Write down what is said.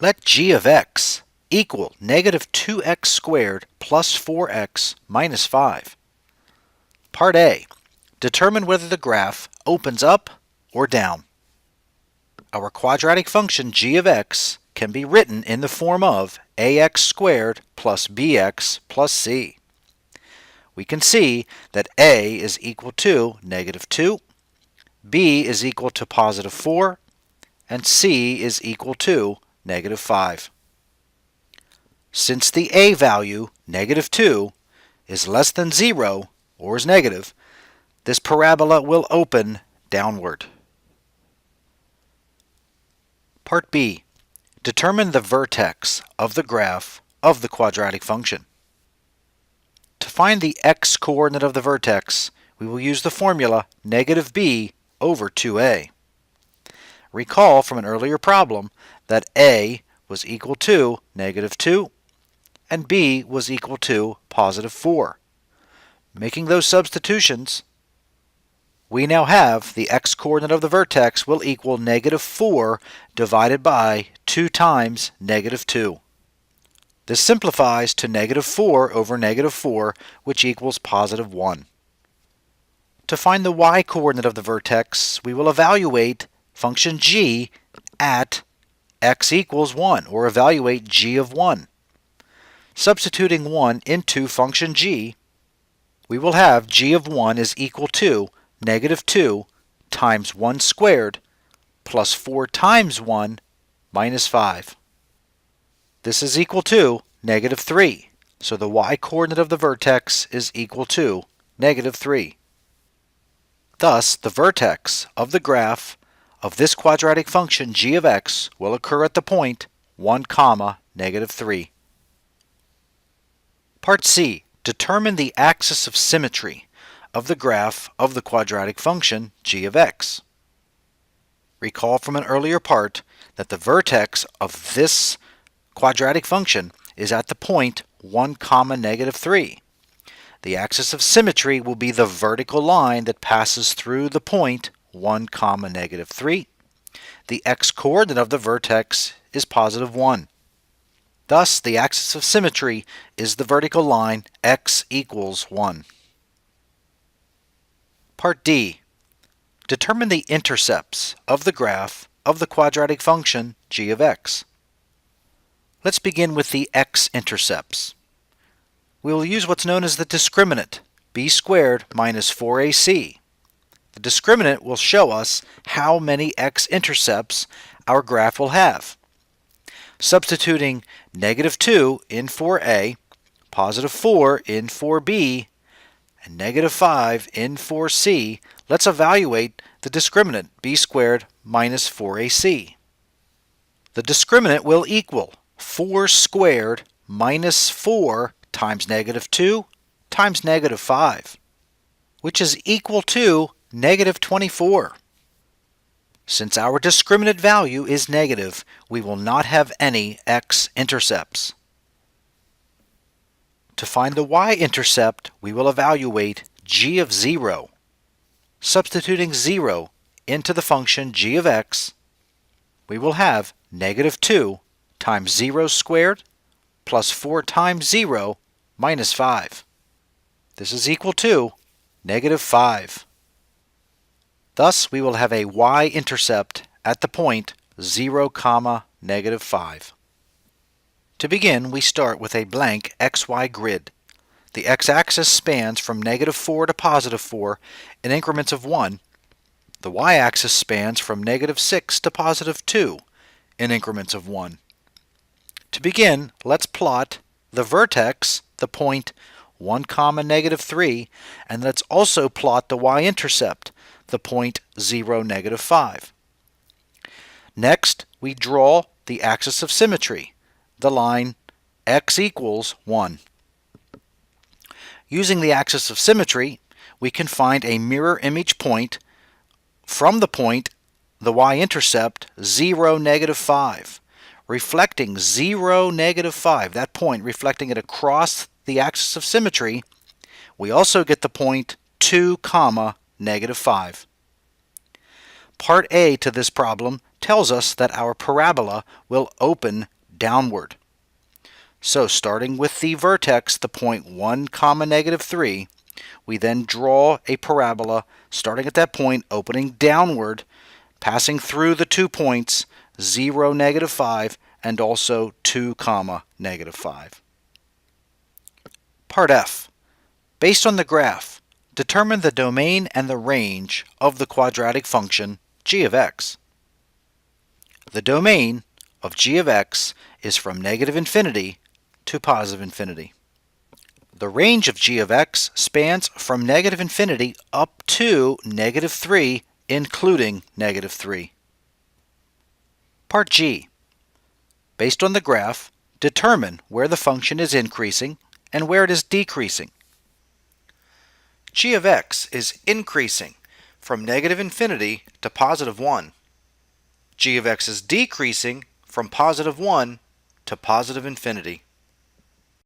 Let g of x equal negative 2x squared plus 4x minus 5. Part A. Determine whether the graph opens up or down. Our quadratic function g of x can be written in the form of ax squared plus bx plus c. We can see that a is equal to negative 2, b is equal to positive 4, and c is equal to negative 5. Since the a value, negative 2, is less than 0, or is negative, this parabola will open downward. Part B. Determine the vertex of the graph of the quadratic function. To find the x-coordinate of the vertex, we will use the formula negative b over 2a. Recall from an earlier problem that a was equal to negative 2 and b was equal to positive 4. Making those substitutions, we now have the x-coordinate of the vertex will equal negative 4 divided by 2 times negative 2. This simplifies to negative 4 over negative 4, which equals positive 1. To find the y-coordinate of the vertex, we will evaluate function g at x equals 1, or evaluate g of 1. Substituting 1 into function g, we will have g of 1 is equal to negative 2 times 1 squared plus 4 times 1 minus 5. This is equal to negative 3, so the y-coordinate of the vertex is equal to negative 3. Thus, the vertex of the graph of this quadratic function g of x will occur at the point 1, negative 3. Part C. Determine the axis of symmetry of the graph of the quadratic function g of x. Recall from an earlier part that the vertex of this quadratic function is at the point 1, negative 3. The axis of symmetry will be the vertical line that passes through the point 1, negative 3. The x-coordinate of the vertex is positive 1. Thus, the axis of symmetry is the vertical line x equals 1. Part D. Determine the intercepts of the graph of the quadratic function g of x. Let's begin with the x-intercepts. We will use what's known as the discriminant, b squared minus 4ac. The discriminant will show us how many x-intercepts our graph will have. Substituting negative 2 in 4a, positive 4 in 4b, and negative 5 in 4c, let's evaluate the discriminant b squared minus 4ac. The discriminant will equal 4 squared minus 4 times negative 2 times negative 5, which is equal to negative 24. Since our discriminant value is negative, we will not have any x-intercepts. To find the y-intercept, we will evaluate g of 0. Substituting 0 into the function g of x, we will have negative 2 times 0 squared plus 4 times 0 minus 5. This is equal to negative 5. Thus, we will have a y-intercept at the point 0, negative 5. To begin, we start with a blank xy grid. The x-axis spans from negative 4 to positive 4 in increments of 1. The y-axis spans from negative 6 to positive 2 in increments of 1. To begin, let's plot the vertex, the point 1, negative 3, and let's also plot the y-intercept, the point 0, negative 5. Next, we draw the axis of symmetry, the line x equals 1. Using the axis of symmetry, we can find a mirror image point from the point, the y-intercept, 0, negative 5, reflecting 0, negative 5, that point reflecting it across the axis of symmetry. We also get the point 2, negative 5. Part A to this problem tells us that our parabola will open downward. So starting with the vertex, the point 1, negative 3, we then draw a parabola starting at that point, opening downward, passing through the 2 points 0, negative 5, and also 2, negative 5. Part F. Based on the graph, determine the domain and the range of the quadratic function g of x. The domain of g of x is from negative infinity to positive infinity. The range of g of x spans from negative infinity up to negative 3, including negative 3. Part G. Based on the graph, determine where the function is increasing and where it is decreasing. G of x is increasing from negative infinity to positive 1. G of x is decreasing from positive 1 to positive infinity.